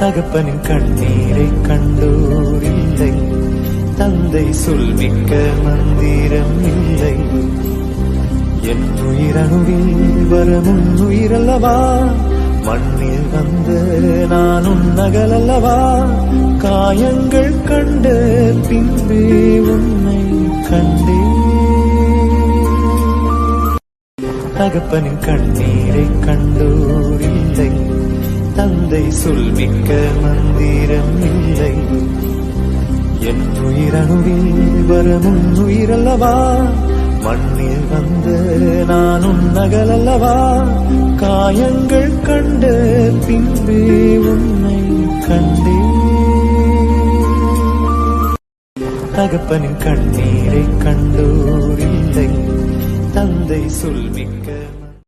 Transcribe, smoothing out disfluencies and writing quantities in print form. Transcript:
தகப்பனின் கண்ணீரை கண்டோர் இல்லை, தந்தை சொல்மிக்க மந்திரம் இல்லை. என் உயிரணுவில் வரமுன் உயிரல்லவா, மண்ணில் வந்த நானும் நகலல்லவா. காயங்கள் கண்ட பின்பே உன்னை கண்டே. தகப்பனின் கண்ணீரை கண்டோர் இல்லை, தந்தை சொல்மிக்க மந்திரம் இல்லை. என் உயிரணுவில் வரமுன் உயிரல்லவா, மண்ணில் வந்த நானும் நகலல்லவா. காயங்கள் கண்ட பின்பே உன்னை கண்டே. தகப்பனின் கண்ணீரை கண்டோர் இல்லை, தந்தை சொல்மிக்க